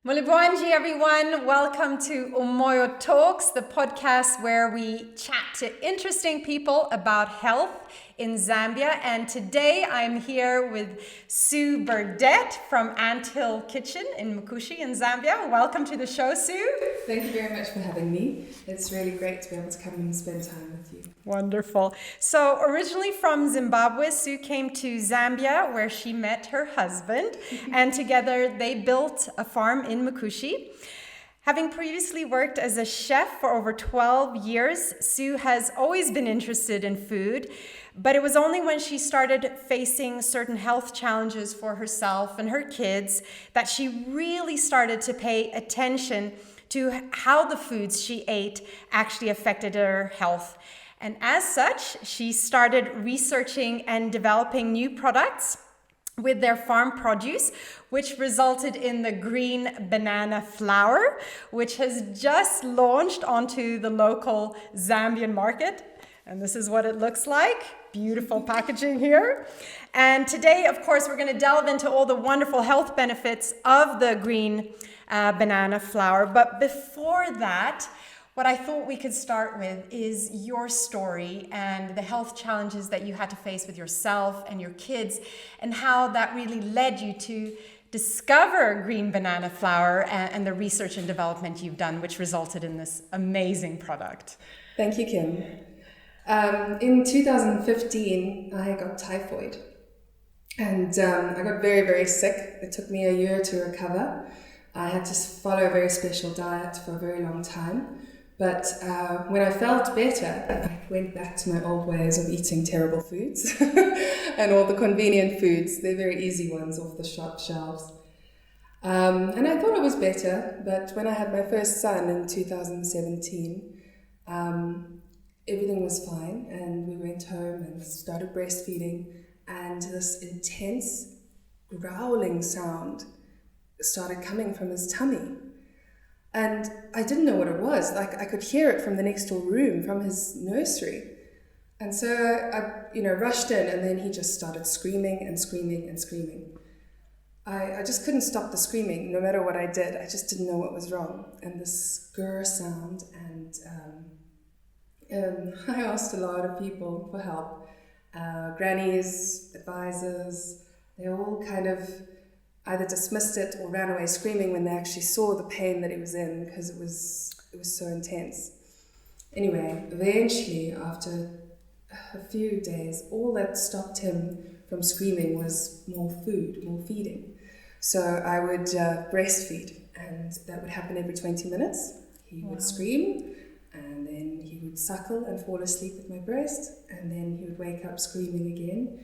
Mulibwanji, everyone. Welcome to Umoyo Talks, the podcast where we chat to interesting people about health in Zambia. And today I'm here with Sue.a.burdett from Antihill Kitchen in Mukushi in Zambia. Welcome to the show, Sue. Thank you very much for having me. It's really great to be able to come and spend time with you. Wonderful. So originally from Zimbabwe, Sue came to Zambia where she met her husband and together they built a farm in Mukushi. Having previously worked as a chef for over 12 years, Sue has always been interested in food, but it was only when she started facing certain health challenges for herself and her kids that she really started to pay attention to how the foods she ate actually affected her health. And as such, she started researching and developing new products with their farm produce, which resulted in the green banana flour, which has just launched onto the local Zambian market. And this is what it looks like. Beautiful packaging here. And today, of course, we're going to delve into all the wonderful health benefits of the green banana flour. But before that, what I thought we could start with is your story and the health challenges that you had to face with yourself and your kids, and how that really led you to discover green banana flour and the research and development you've done, which resulted in this amazing product. Thank you, Kim. In 2015, I got typhoid, and I got very, very sick. It took me a year to recover. I had to follow a very special diet for a very long time. But when I felt better, I went back to my old ways of eating terrible foods and all the convenient foods. They're very easy ones off the shop shelves. And I thought it was better, but when I had my first son in 2017, everything was fine, and we went home and started breastfeeding, and this intense growling sound started coming from his tummy. And I didn't know what it was. Like, I could hear it from the next door room, from his nursery. And so I, rushed in, and then he just started screaming and screaming and screaming. I just couldn't stop the screaming, no matter what I did. I just didn't know what was wrong. And this grr sound, and I asked a lot of people for help. Grannies, advisors, they all kind of either dismissed it or ran away screaming when they actually saw the pain that he was in, because it was so intense. Anyway, eventually, after a few days, all that stopped him from screaming was more food, more feeding. So I would breastfeed, and that would happen every 20 minutes. He would scream, and then he would suckle and fall asleep at my breast, and then he would wake up screaming again.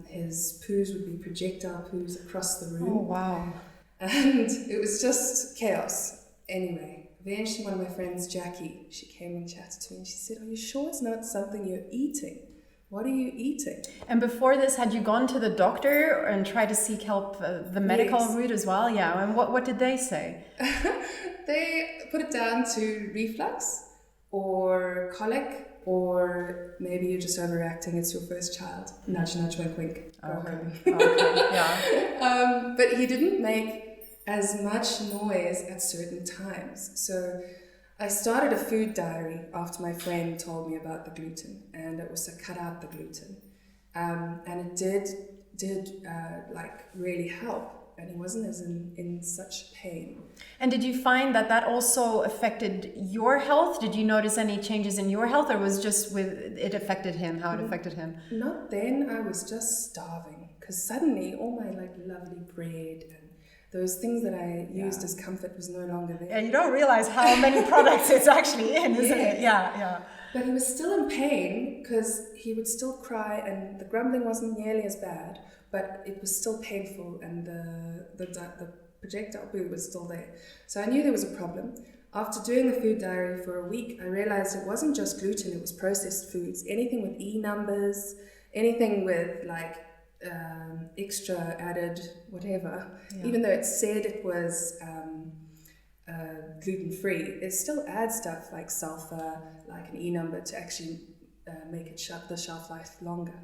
His poos would be projectile poos across the room. Oh, wow. And it was just chaos. Anyway, eventually one of my friends, Jackie, she came and chatted to me, and she said, "Are you sure it's not something you're eating? What are you eating?" And before this, had you gone to the doctor and tried to seek help, the medical route as well? Yeah. And what did they say? They put it down to reflux or colic, or maybe you're just overreacting. It's your first child. Nudge, nudge, wink, wink. Okay. Yeah. But he didn't make as much noise at certain times. So I started a food diary after my friend told me about the gluten, and it was to cut out the gluten. And it did really help. And he wasn't as in such pain. And did you find that also affected your health? Did you notice any changes in your health, or was just it affected him, how it affected him? Not then. I was just starving, because suddenly all my lovely bread and those things that I used as comfort was no longer there. Yeah, you don't realize how many products it's actually in, isn't it? Yeah. But he was still in pain, because he would still cry, and the grumbling wasn't nearly as bad, but it was still painful, and the projectile poo was still there. So I knew there was a problem. After doing the food diary for a week, I realized it wasn't just gluten, it was processed foods. Anything with E numbers, anything with extra added whatever. Yeah. Even though it said it was gluten-free, it still adds stuff like sulfur, like an E number, to actually make it the shelf life longer.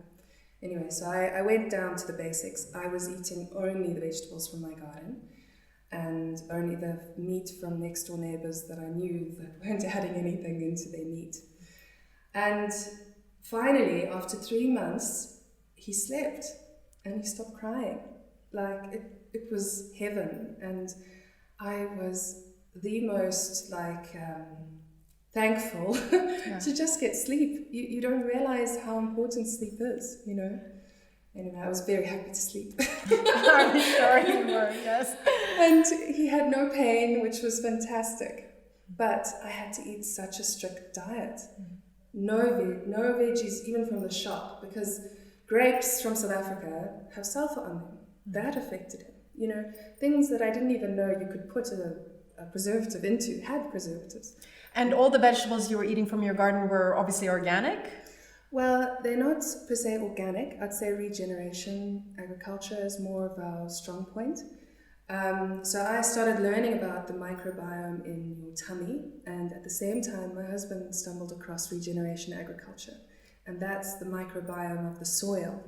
Anyway, so I went down to the basics. I was eating only the vegetables from my garden. and only the meat from next door neighbors that I knew that weren't adding anything into their meat. And finally, after 3 months, he slept and he stopped crying. Like it was heaven, and I was the most thankful to just get sleep. You don't realize how important sleep is, you know. Anyway, I was very happy to sleep. I'm sure you were, yes. And he had no pain, which was fantastic. But I had to eat such a strict diet. No veggies, even from the shop, because grapes from South Africa have sulfur on them. That affected him. You know, things that I didn't even know you could put a preservative into had preservatives. And all the vegetables you were eating from your garden were obviously organic? Well, they're not per se organic. I'd say regeneration agriculture is more of our strong point. So I started learning about the microbiome in your tummy, and at the same time my husband stumbled across regeneration agriculture, and that's the microbiome of the soil.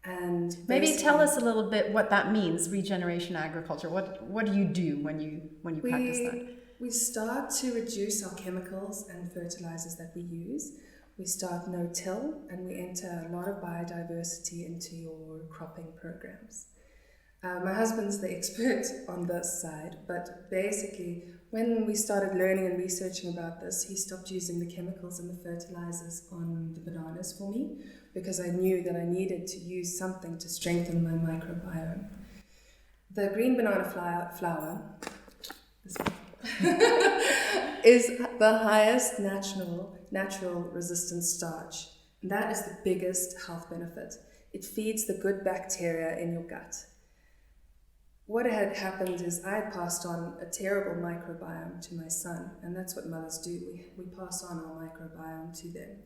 And maybe tell us a little bit what that means, regeneration agriculture. What do you do when you practice that? We start to reduce our chemicals and fertilizers that we use. We start no-till, and we enter a lot of biodiversity into your cropping programs. My husband's the expert on this side, but basically when we started learning and researching about this, he stopped using the chemicals and the fertilizers on the bananas for me, because I knew that I needed to use something to strengthen my microbiome. The green banana flour this one, is the highest natural resistant starch. And that is the biggest health benefit. It feeds the good bacteria in your gut. What had happened is I had passed on a terrible microbiome to my son, and that's what mothers do. We pass on our microbiome to them.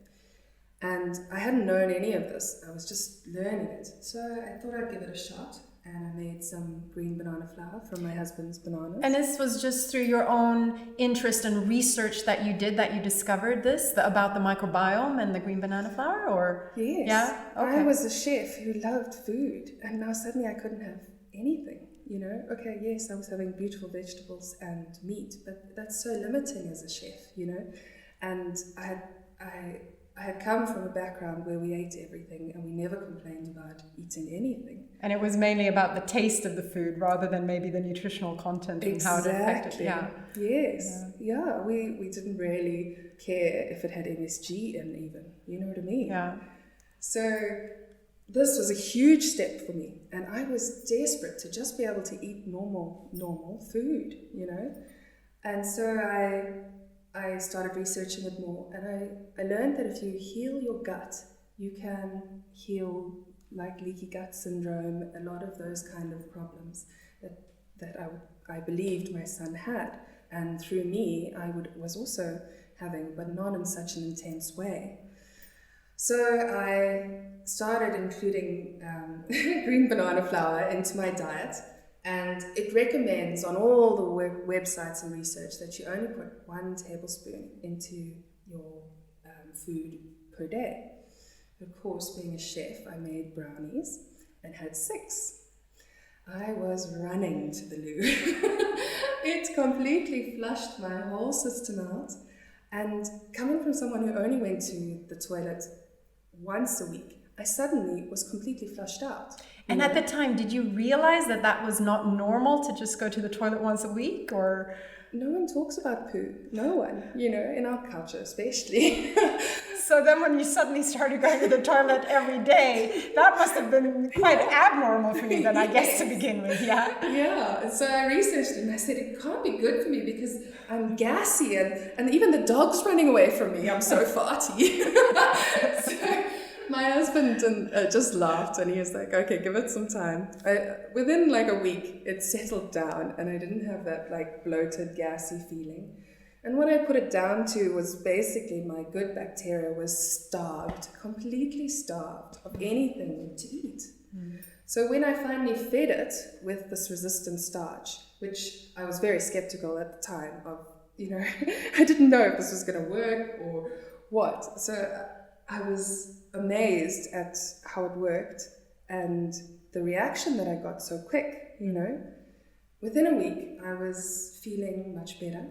And I hadn't known any of this. I was just learning it. So I thought I'd give it a shot, and I made some green banana flour from my husband's bananas. And this was just through your own interest and research that you did, that you discovered this, about the microbiome and the green banana flour, or? Yes. Yeah? Okay. I was a chef who loved food, and now suddenly I couldn't have anything. You know, okay, yes, I was having beautiful vegetables and meat, but that's so limiting as a chef, you know. And I had come from a background where we ate everything and we never complained about eating anything. And it was mainly about the taste of the food rather than maybe the nutritional content and how it affected. Yeah. Yes. Yeah. We didn't really care if it had MSG in, even. You know what I mean? Yeah. So this was a huge step for me, and I was desperate to just be able to eat normal food, you know. And so I started researching it more, and I learned that if you heal your gut, you can heal like leaky gut syndrome, a lot of those kind of problems that I believed my son had, and through me I was also having, but not in such an intense way. So I started including green banana flour into my diet, and it recommends on all the websites and research that you only put 1 tablespoon into your food per day. Of course, being a chef, I made brownies and had 6. I was running to the loo. It completely flushed my whole system out, and coming from someone who only went to the toilet once a week, I suddenly was completely flushed out. And at the time, did you realize that that was not normal to just go to the toilet once a week, or? No one talks about poo. No one, you know, in our culture especially. So then when you suddenly started going to the toilet every day, that must have been quite abnormal for you then, I guess, to begin with, yeah? Yeah, so I researched it and I said, it can't be good for me because I'm gassy and even the dog's running away from me. I'm so farty. So my husband just laughed and he was like, okay, give it some time. Within like a week, it settled down and I didn't have that like bloated, gassy feeling. And what I put it down to was basically my good bacteria was starved, completely starved of anything to eat. Mm. So when I finally fed it with this resistant starch, which I was very skeptical at the time of, you know, I didn't know if this was going to work or what. So I was amazed at how it worked and the reaction that I got so quick, you know. within a week, I was feeling much better.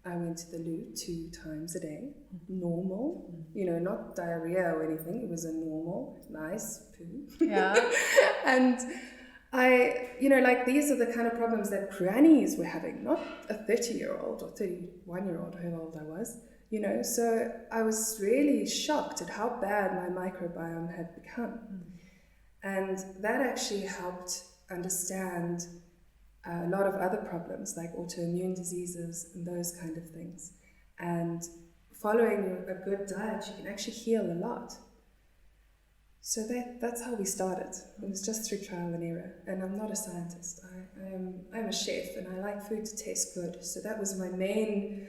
I went to the loo 2 times a day, normal, not diarrhea or anything. It was a normal, nice poo. Yeah. And I, these are the kind of problems that grannies were having, not a 30-year-old or 31-year-old, however old I was, So I was really shocked at how bad my microbiome had become. And that actually helped understand a lot of other problems like autoimmune diseases and those kind of things. And following a good diet, you can actually heal a lot. So that's how we started. It was just through trial and error. And I'm not a scientist. I'm a chef, and I like food to taste good. So that was my main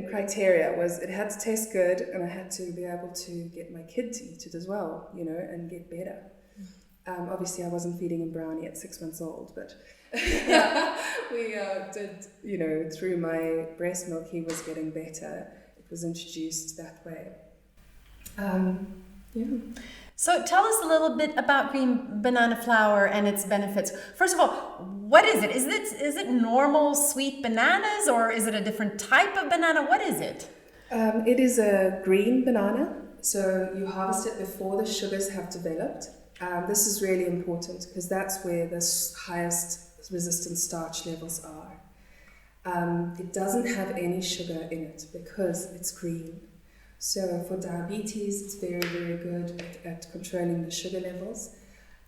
criteria, was it had to taste good, and I had to be able to get my kid to eat it as well, and get better. Obviously, I wasn't feeding him brownie at 6 months old, but we did, through my breast milk, he was getting better. It was introduced that way. Yeah. So tell us a little bit about green banana flour and its benefits. First of all, what is it? Is it normal sweet bananas, or is it a different type of banana? What is it? It is a green banana. So you harvest it before the sugars have developed. This is really important because that's where the highest resistant starch levels are. It doesn't have any sugar in it because it's green. So for diabetes, it's very, very good at controlling the sugar levels.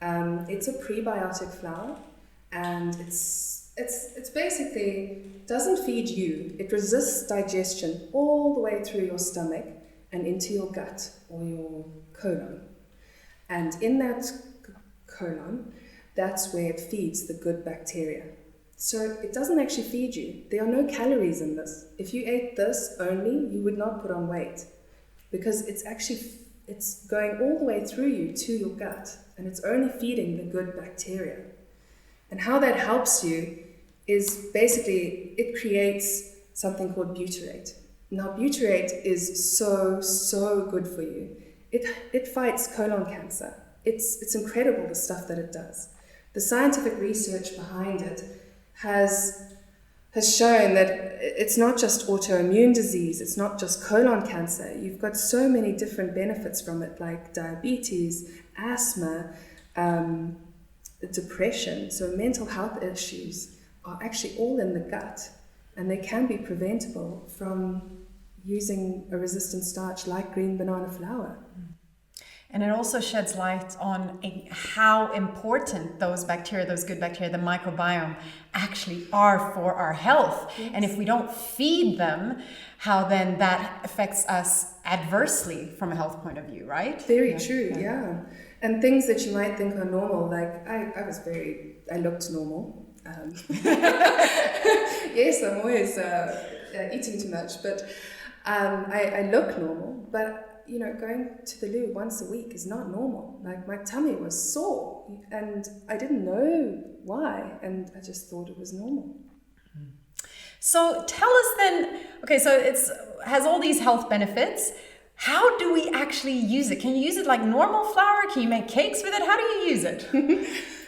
It's a prebiotic flour, and it's basically doesn't feed you. It resists digestion all the way through your stomach and into your gut or your colon. And in that colon, that's where it feeds the good bacteria. So it doesn't actually feed you. There are no calories in this. If you ate this only, you would not put on weight, because it's going all the way through you to your gut, and it's only feeding the good bacteria. And how that helps you is basically it creates something called butyrate. Now butyrate is so good for you. It fights colon cancer. It's incredible, the stuff that it does. The scientific research behind it has shown that it's not just autoimmune disease, it's not just colon cancer. You've got so many different benefits from it, like diabetes, asthma, depression. So mental health issues are actually all in the gut, and they can be preventable from using a resistant starch like green banana flour. And it also sheds light on how important those bacteria, those good bacteria, the microbiome, actually are for our health. Yes. And if we don't feed them, how then that affects us adversely from a health point of view, right? Very true, yeah. And things that you might think are normal, like I looked normal. Yes, I'm always eating too much, but I look normal, but going to the loo once a week is not normal. Like, my tummy was sore, and I didn't know why, and I just thought it was normal. So tell us then, okay, so it has all these health benefits. How do we actually use it? Can you use it like normal flour? Can you make cakes with it? How do you use it?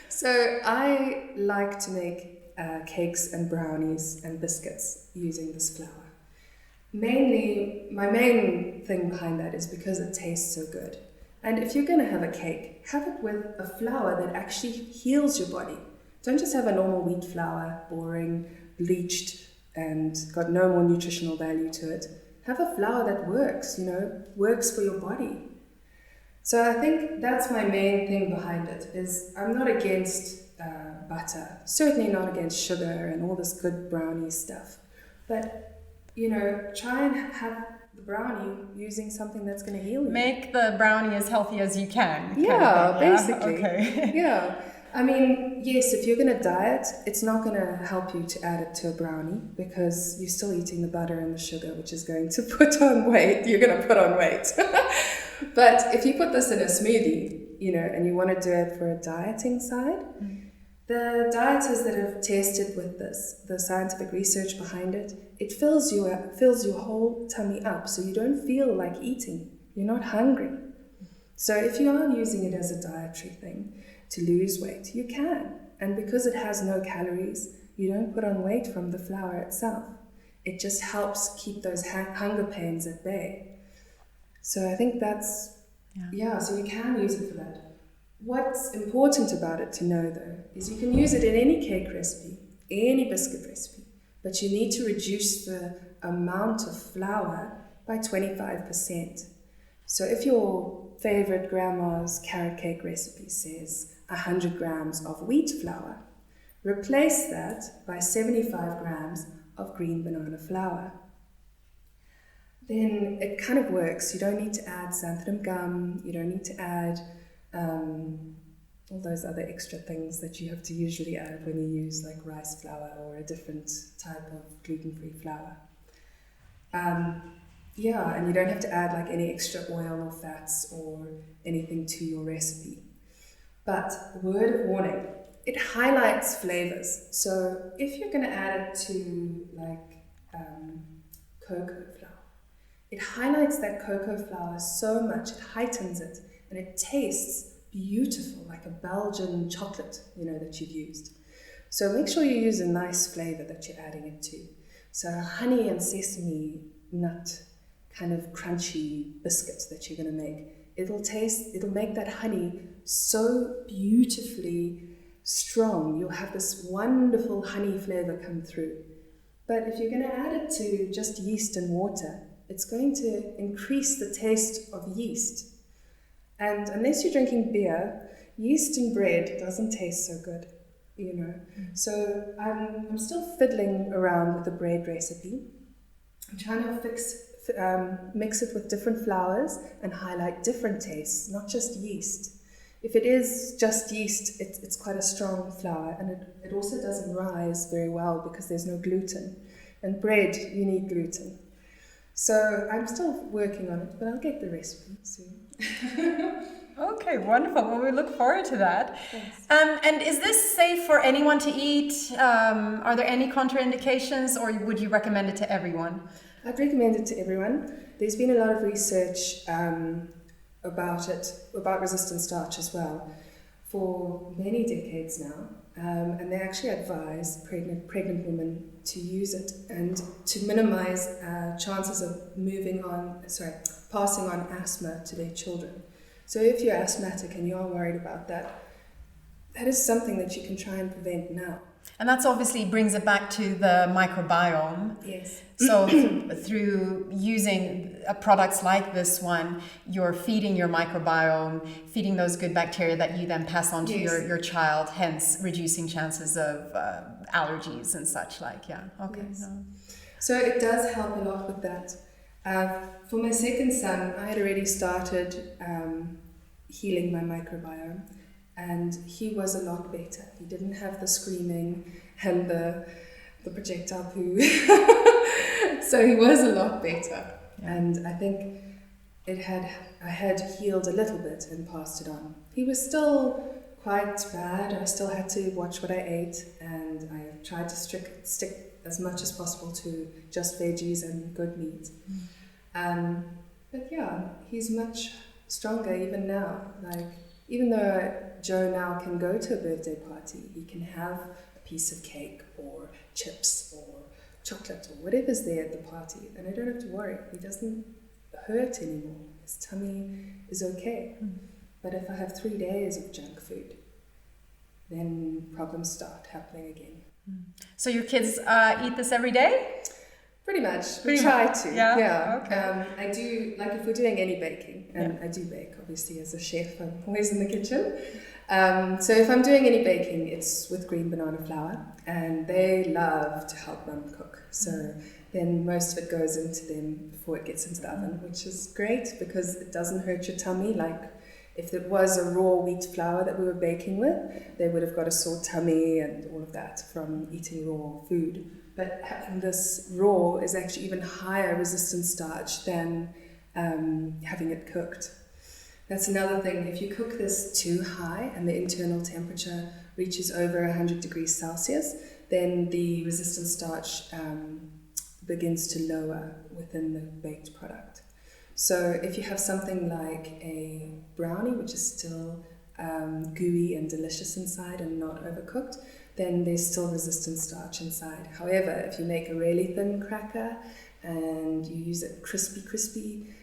So I like to make cakes and brownies and biscuits using this flour. Mainly, my main thing behind that is because it tastes so good. And if you're going to have a cake, have it with a flour that actually heals your body. Don't just have a normal wheat flour, boring, bleached, and got no more nutritional value to it. Have a flour that works, works for your body. So I think that's my main thing behind it, is I'm not against butter, certainly not against sugar and all this good brownie stuff. But try and have the brownie using something that's going to heal you. Make the brownie as healthy as you can. Yeah, basically. Okay. Yeah. I mean, yes, if you're going to diet, it's not going to help you to add it to a brownie, because you're still eating the butter and the sugar, which is going to put on weight. You're going to put on weight. But if you put this in a smoothie, and you want to do it for a dieting side, the dieters that have tested with this, the scientific research behind it, it fills your whole tummy up, so you don't feel like eating. You're not hungry. So if you are using it as a dietary thing to lose weight, you can. And because it has no calories, you don't put on weight from the flour itself. It just helps keep those hunger pains at bay. So I think that's, so you can use it for that. What's important about it to know though, is you can use it in any cake recipe, any biscuit recipe, but you need to reduce the amount of flour by 25%. So if your favorite grandma's carrot cake recipe says 100 grams of wheat flour, replace that by 75 grams of green banana flour. Then it kind of works. You don't need to add xanthan gum, you don't need to add all those other extra things that you have to usually add when you use like rice flour or a different type of gluten-free flour. And you don't have to add like any extra oil or fats or anything to your recipe. But word of warning, it highlights flavors. So if you're going to add it to like cocoa flour, it highlights that cocoa flour so much, it heightens it, and it tastes beautiful, like a Belgian chocolate, that you've used. So make sure you use a nice flavor that you're adding it to. So honey and sesame nut kind of crunchy biscuits that you're going to make. It'll make that honey so beautifully strong. You'll have this wonderful honey flavor come through. But if you're going to add it to just yeast and water, it's going to increase the taste of yeast. And unless you're drinking beer, yeast and bread doesn't taste so good, So I'm still fiddling around with the bread recipe. I'm trying to mix it with different flours and highlight different tastes, not just yeast. If it is just yeast, it's quite a strong flour, and it also doesn't rise very well because there's no gluten. And bread, you need gluten. So I'm still working on it, but I'll get the recipe soon. Okay, wonderful. Well, we look forward to that. Thanks. And is this safe for anyone to eat? Are there any contraindications, or would you recommend it to everyone? I'd recommend it to everyone. There's been a lot of research about resistant starch as well, for many decades now. And they actually advise pregnant women to use it and to minimize chances of passing on asthma to their children. So if you're asthmatic and you are worried about that, that is something that you can try and prevent now. And that's obviously brings it back to the microbiome. Yes. So through using products like this one, you're feeding your microbiome, feeding those good bacteria that you then pass on to your child, hence reducing chances of allergies and such like. Yeah. Okay. Yes. No. So it does help a lot with that. For my second son, I had already started healing my microbiome, and he was a lot better. He didn't have the screaming and the projectile poo. So he was a lot better. Yeah. And I think I had healed a little bit and passed it on. He was still quite bad. I still had to watch what I ate, and I tried to stick as much as possible to just veggies and good meat. But yeah, he's much stronger even now. Like, even though Joe now can go to a birthday party, he can have a piece of cake or chips or chocolate or whatever's there at the party, and I don't have to worry. He doesn't hurt anymore. His tummy is okay. But if I have 3 days of junk food, then problems start happening again. So your kids eat this every day? Pretty much. We try to. Yeah. Okay. I do, like if we're doing any baking, and I do bake, obviously, as a chef, I'm always in the kitchen. So if I'm doing any baking, it's with green banana flour, and they love to help Mum cook. So then most of it goes into them before it gets into the oven, which is great because it doesn't hurt your tummy. Like if it was a raw wheat flour that we were baking with, they would have got a sore tummy and all of that from eating raw food. But having this raw is actually even higher resistant starch than having it cooked. That's another thing. If you cook this too high and the internal temperature reaches over 100 degrees Celsius, then the resistant starch begins to lower within the baked product. So if you have something like a brownie, which is still gooey and delicious inside and not overcooked, then there's still resistant starch inside. However, if you make a really thin cracker and you use it crispy,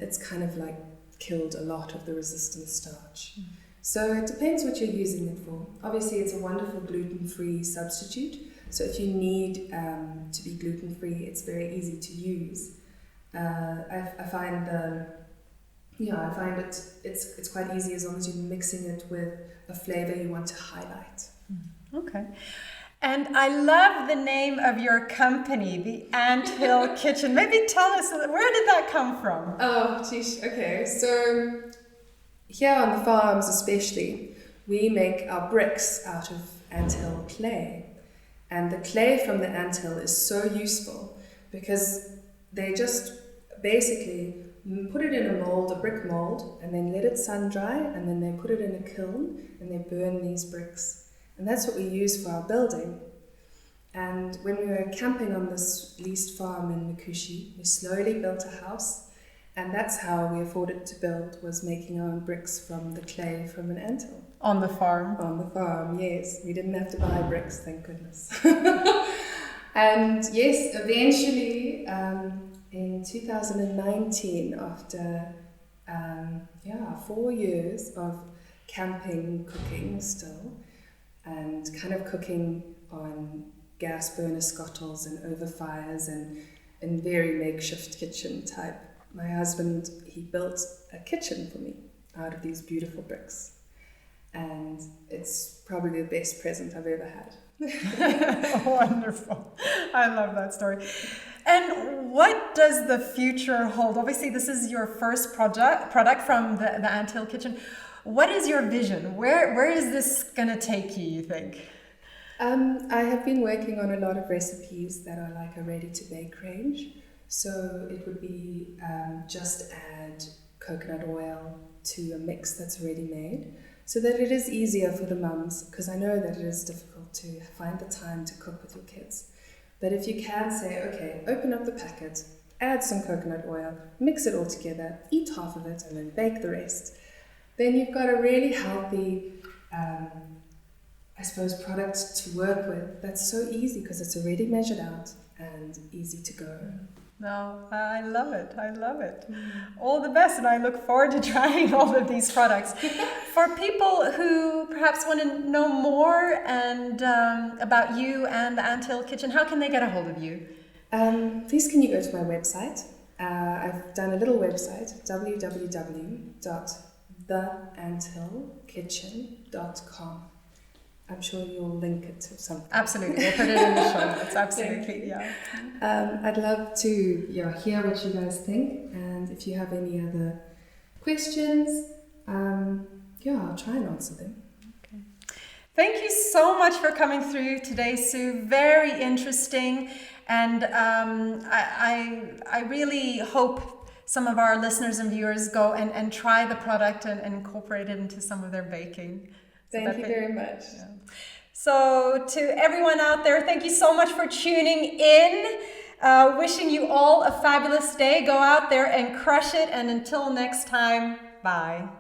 it's kind of like killed a lot of the resistant starch. So it depends what you're using it for. Obviously, it's a wonderful gluten-free substitute. So if you need to be gluten-free, it's very easy to use. I find it's quite easy as long as you're mixing it with a flavor you want to highlight. Okay. And I love the name of your company, the Antihill Kitchen. Maybe tell us, where did that come from? Oh, geez. Okay. So here on the farms especially, we make our bricks out of anthill clay. And the clay from the anthill is so useful because they just basically put it in a mold, a brick mold, and then let it sun dry, and then they put it in a kiln and they burn these bricks. And that's what we use for our building. And when we were camping on this leased farm in Mukushi, we slowly built a house, and that's how we afforded to build, was making our own bricks from the clay from an anthill. On the farm? On the farm, yes. We didn't have to buy bricks, thank goodness. And yes, eventually, in 2019, after 4 years of camping, cooking still, and kind of cooking on gas burner scottles and over fires and in very makeshift kitchen type, my husband, he built a kitchen for me out of these beautiful bricks. And it's probably the best present I've ever had. Wonderful. I love that story. And what does the future hold? Obviously, this is your first product from the Antihill Kitchen. What is your vision? Where is this going to take you think? I have been working on a lot of recipes that are like a ready-to-bake range. So it would be just add coconut oil to a mix that's already made, so that it is easier for the mums, because I know that it is difficult to find the time to cook with your kids. But if you can say, okay, open up the packet, add some coconut oil, mix it all together, eat half of it, and then bake the rest, then you've got a really healthy, product to work with that's so easy because it's already measured out and easy to go. No, I love it. I love it. All the best, and I look forward to trying all of these products. For people who perhaps want to know more and about you and the Antihill Kitchen, how can they get a hold of you? Please can you go to my website. I've done a little website, www.theantihillkitchen.com. I'm sure you'll link it to something. Absolutely, we'll put it in the show notes. Absolutely, yeah. I'd love to hear what you guys think, and if you have any other questions, I'll try and answer them. Okay. Thank you so much for coming through today, Sue. Very interesting, and I really hope some of our listeners and viewers go and try the product and incorporate it into some of their baking. Thank you very much. Yeah. So to everyone out there, thank you so much for tuning in. Wishing you all a fabulous day. Go out there and crush it. And until next time, bye.